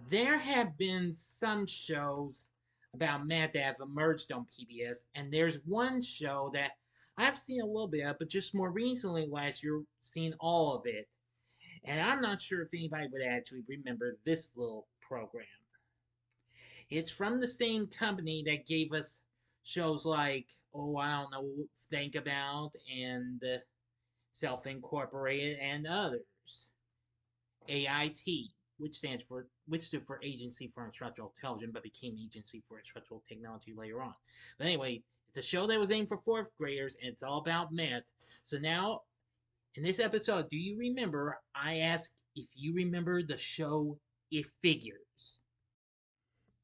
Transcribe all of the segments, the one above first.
There have been some shows about math that have emerged on PBS, and there's one show that I've seen a little bit of, but just more recently last year, seen all of it. And I'm not sure if anybody would actually remember this little program. It's from the same company that gave us shows like, oh, I don't know, Think About and Self Incorporated and others. AIT, which stood for Agency for Instructional Television, but became Agency for Instructional Technology later on. But anyway, it's a show that was aimed for fourth graders, and it's all about math. So now, in this episode, do you remember? I asked if you remember the show It Figures.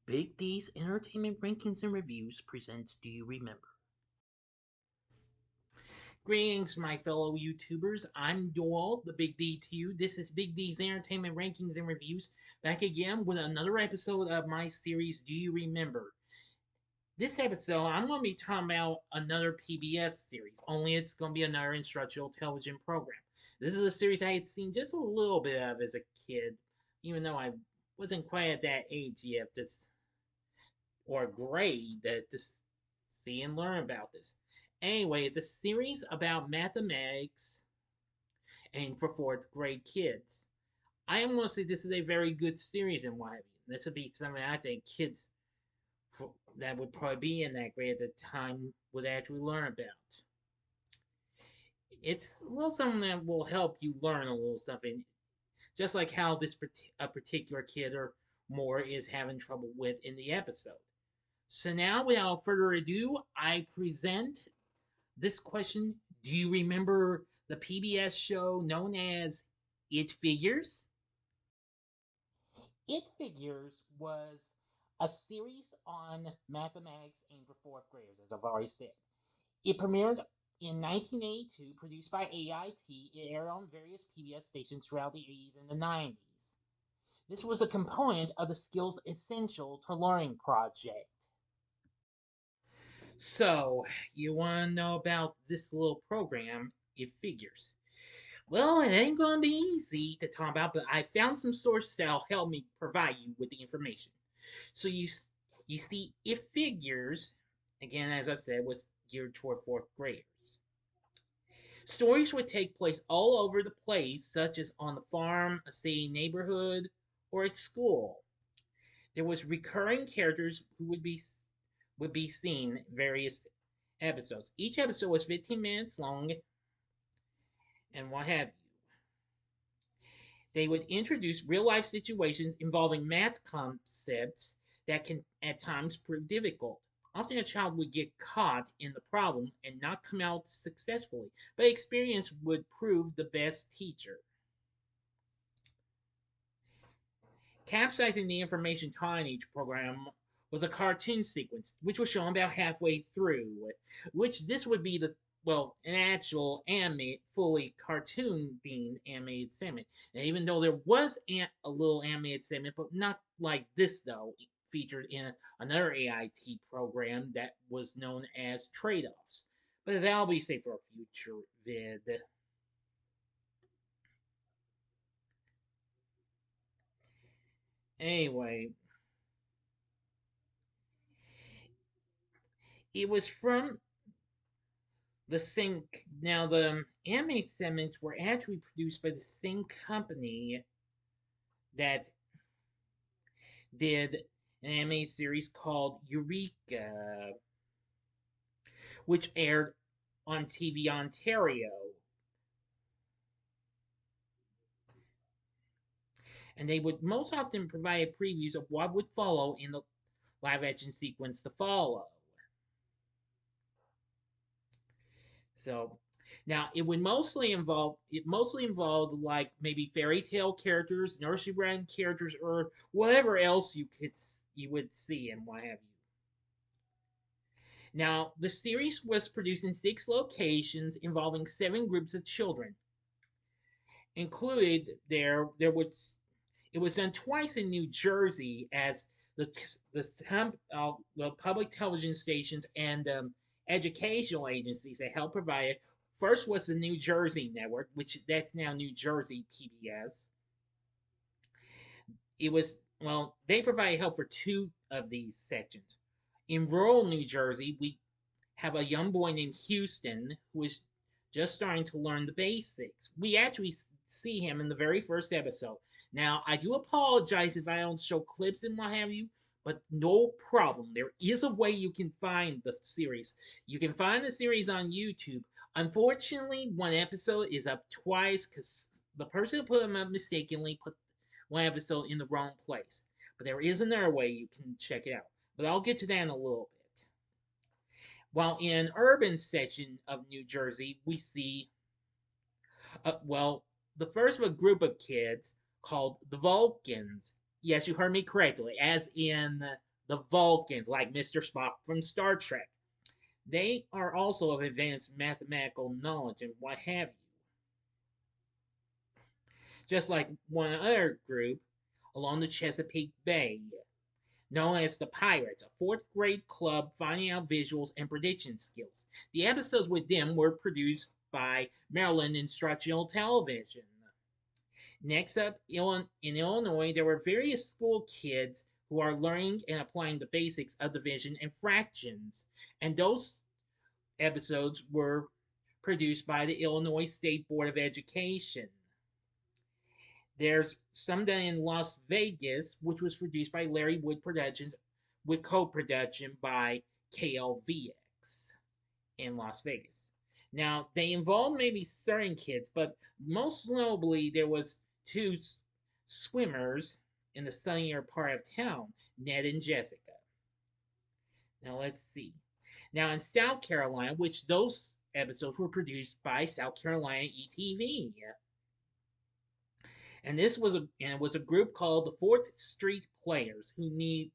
Big D's Entertainment Rankings and Reviews presents Do You Remember? Greetings, my fellow YouTubers. I'm Doyle, the Big D to you. This is Big D's Entertainment Rankings and Reviews, back again with another episode of my series, Do You Remember? This episode, I'm going to be talking about another PBS series, only it's going to be another instructional television program. This is a series I had seen just a little bit of as a kid, even though I wasn't quite at that age yet or grade to see and learn about this. Anyway, it's a series about mathematics and for fourth grade kids. I am going to say this is a very good series and what have you. This would be something I think kids that would probably be in that grade at the time would actually learn about. It's a little something that will help you learn a little something, just like how a particular kid or more is having trouble with in the episode. So now, without further ado, I present this question. Do you remember the PBS show known as It Figures? It Figures was a series on mathematics aimed for fourth graders, as I've already said. It premiered in 1982, produced by AIT. It aired on various PBS stations throughout the 80s and the 90s. This was a component of the Skills Essential to Learning project. So, you want to know about this little program, It Figures? Well, it ain't going to be easy to talk about, but I found some sources that'll help me provide you with the information. So, you see, It Figures, again, as I've said, was geared toward fourth graders. Stories would take place all over the place, such as on the farm, a city neighborhood, or at school. There was recurring characters who would be seen in various episodes. Each episode was 15 minutes long and what have you. They would introduce real life situations involving math concepts that can at times prove difficult. Often a child would get caught in the problem and not come out successfully, but experience would prove the best teacher. Capsizing the information taught in each program was a cartoon sequence, which was shown about halfway through, which this would be an actual fully cartoon themed animated segment. And even though there was a little animated segment, but not like this though, featured in another AIT program that was known as Trade Offs. But that'll be safe for a future vid. Anyway, it was from the same. Now, the anime segments were actually produced by the same company that did an anime series called Eureka, which aired on TV Ontario. And they would most often provide previews of what would follow in the live action sequence to follow. So now it mostly involved like maybe fairy tale characters, nursery rhyme characters, or whatever else you would see and what have you. Now the series was produced in 6 locations involving 7 groups of children. Included it was done twice in New Jersey as the public television stations and educational agencies that helped provide it. First was the New Jersey network, which that's now New Jersey PBS. It was well, they provide help for two of these sections. In rural New Jersey, we have a young boy named Houston who is just starting to learn the basics. We actually see him in the very first episode. Now, I do apologize if I don't show clips and what have you, but no problem. There is a way you can find the series. You can find the series on YouTube. Unfortunately, one episode is up twice because the person who put them up mistakenly put one episode in the wrong place. But there is another way you can check it out. But I'll get to that in a little bit. While in urban section of New Jersey, we see, well, the first of a group of kids called the Vulcans. Yes, you heard me correctly, as in the Vulcans, like Mr. Spock from Star Trek. They are also of advanced mathematical knowledge and what have you. Just like one other group along the Chesapeake Bay, known as the Pirates, a fourth grade club finding out visuals and prediction skills. The episodes with them were produced by Maryland Instructional Television. Next up, in Illinois, there were various school kids who are learning and applying the basics of division and fractions. And those episodes were produced by the Illinois State Board of Education. There's some done in Las Vegas, which was produced by Larry Wood Productions with co-production by KLVX in Las Vegas. Now, they involved maybe certain kids, but most notably there was two swimmers in the sunnier part of town, Ned and Jessica. Now, let's see. Now, in South Carolina, which those episodes were produced by South Carolina ETV. And it was a group called the Fourth Street Players who need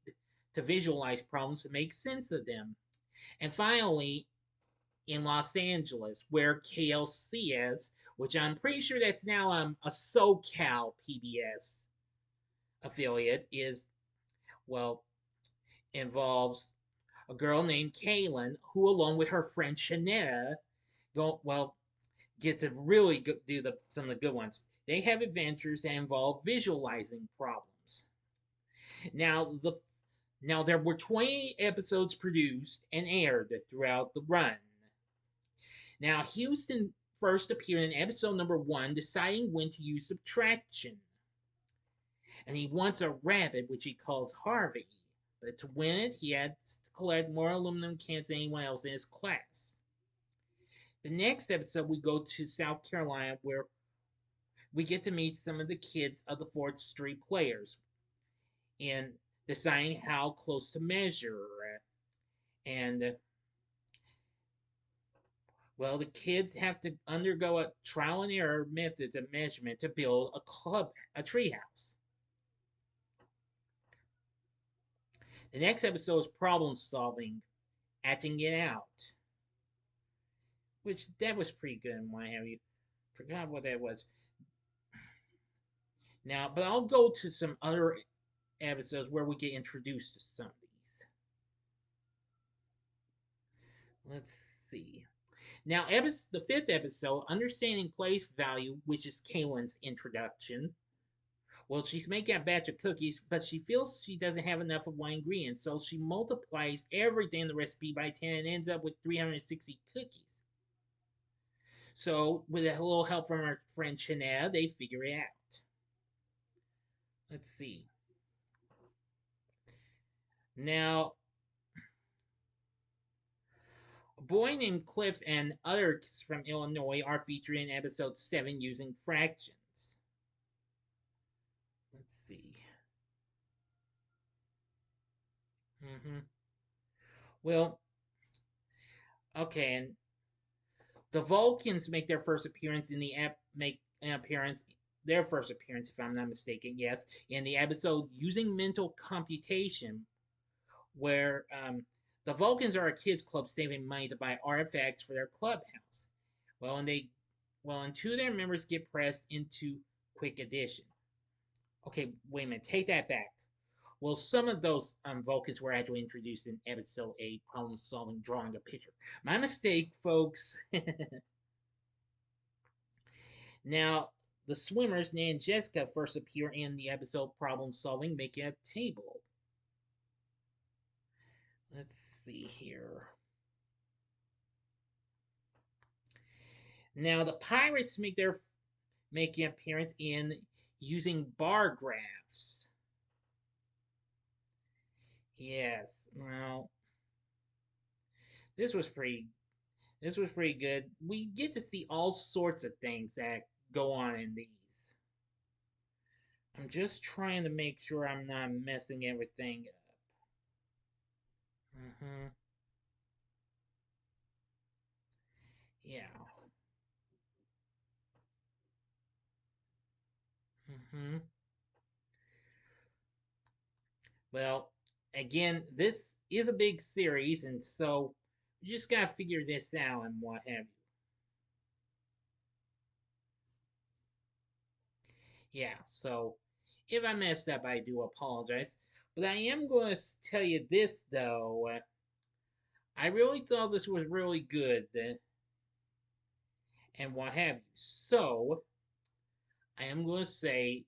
to visualize problems to make sense of them. And finally, in Los Angeles, where KLCS, which I'm pretty sure that's now a SoCal PBS affiliate, is, well, involves a girl named Kaylin who, along with her friend Shanetta, get to really do some of the good ones. They have adventures that involve visualizing problems. Now, there were 20 episodes produced and aired throughout the run. Now, Houston first appeared in episode number 1, deciding when to use subtraction. And he wants a rabbit, which he calls Harvey. But to win it, he had to collect more aluminum cans than anyone else in his class. The next episode, we go to South Carolina, where we get to meet some of the kids of the 4th Street Players in deciding how close to measure. And, well, the kids have to undergo a trial and error methods of measurement to build a treehouse. The next episode is problem solving, acting it out. Which, that was pretty good in my area. Forgot what that was. Now, but I'll go to some other episodes where we get introduced to some of these. Let's see. Now, the 5th episode, Understanding Place Value, which is Kaylin's introduction. Well, she's making a batch of cookies, but she feels she doesn't have enough of one ingredient, so she multiplies everything in the recipe by 10 and ends up with 360 cookies. So, with a little help from her friend Chanel, they figure it out. Let's see. Now, a boy named Cliff and others from Illinois are featured in episode 7 using fractions. Let's see. Well, okay, and the Vulcans make their first appearance in the their first appearance, if I'm not mistaken, yes, in the episode Using Mental Computation, where the Vulcans are a kids club saving money to buy artifacts for their clubhouse. And 2 of their members get pressed into Quick Addition. Okay, wait a minute, take that back. Well, some of those Vulcans were actually introduced in episode 8, Problem Solving, Drawing a Picture. My mistake, folks. Now, the swimmers, Nan and Jessica, first appear in the episode Problem Solving Making a Table. Let's see here. Now, the pirates make an appearance in using bar graphs. Yes, well, this was pretty this was pretty good. We get to see all sorts of things that go on in these. I'm just trying to make sure I'm not messing everything up. Mm-hmm. Yeah. Mm-hmm. Well, again, this is a big series, and so you just gotta figure this out and what have you. Yeah, so if I messed up, I do apologize. But I am going to tell you this, though. I really thought this was really good and what have you. So, I am going to say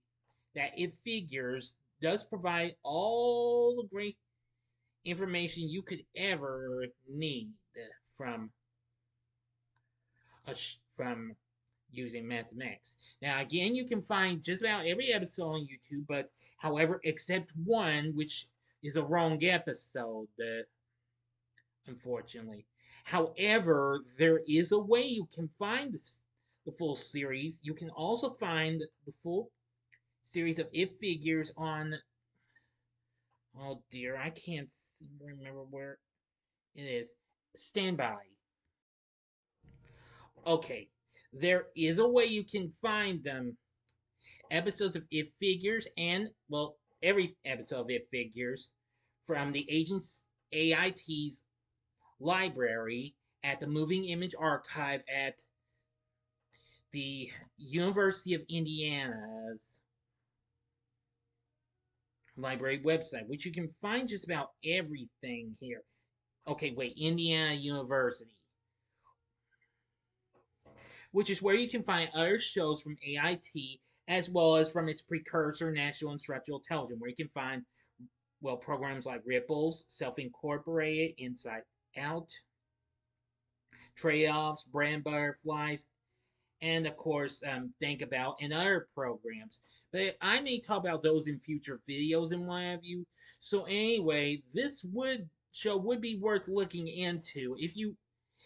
that It Figures does provide all the great information you could ever need from from using mathematics. Now, again, you can find just about every episode on YouTube, but however, except one, which is a wrong episode, unfortunately. However, there is a way you can find the full series. You can also find the full series of It Figures on. Oh dear, I can't remember where it is. Standby. Okay, there is a way you can find them episodes of It Figures and, well, every episode of It Figures from the Agents AIT's library at the Moving Image Archive at the University of Indiana's library website, which you can find just about everything here. Okay, wait, Indiana University, which is where you can find other shows from AIT as well as from its precursor, National Instructional Television, where you can find, well, programs like Ripples, Self Incorporated, Inside Out, Trade Offs, Brand Butterflies, and of course, Think About and other programs. But I may talk about those in future videos and what have you. So anyway, this show would be worth looking into if you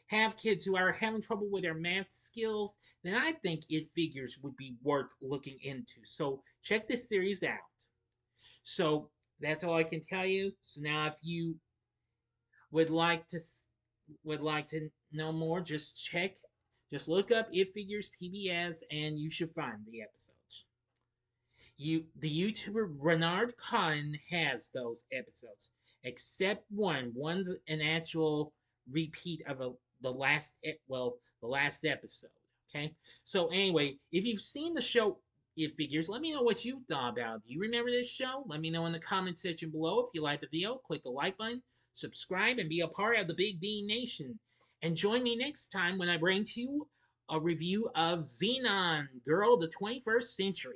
have kids who are having trouble with their math skills. Then I think It Figures would be worth looking into. So check this series out. So that's all I can tell you. So now, if you would like to know more, just look up It Figures PBS, and you should find the episodes. The YouTuber Renard Khan has those episodes, except one. One's an actual repeat of the last episode. Okay, so anyway, if you've seen the show It Figures, let me know what you thought about it. Do you remember this show? Let me know in the comment section below. If you like the video, click the like button, subscribe, and be a part of the Big D Nation. And join me next time when I bring to you a review of Xenon, Girl of the 21st Century.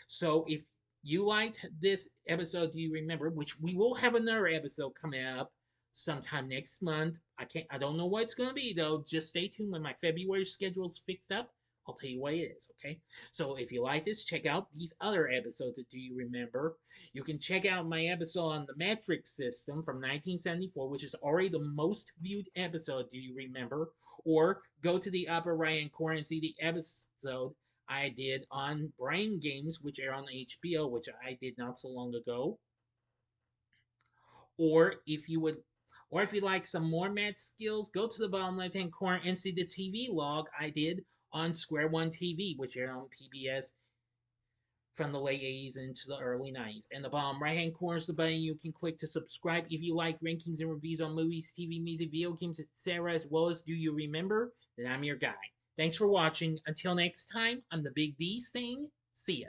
So if you liked this episode, do you remember? Which we will have another episode coming up sometime next month. I don't know what it's gonna be though. Just stay tuned when my February schedule is fixed up. I'll tell you what it is, okay? So if you like this, check out these other episodes of Do You Remember? You can check out my episode on the metric system from 1974, which is already the most viewed episode, Do You Remember? Or go to the upper right hand corner and see the episode I did on Brain Games, which air on HBO, which I did not so long ago. Or if you like some more math skills, go to the bottom left hand corner and see the TV log I did on Square One TV, which aired on PBS from the late 80s into the early 90s. And the bottom right hand corner is the button you can click to subscribe if you like rankings and reviews on movies, TV, music, video games, etc., as well as Do You Remember? Then I'm your guy. Thanks for watching. Until next time, I'm the Big D saying, see ya.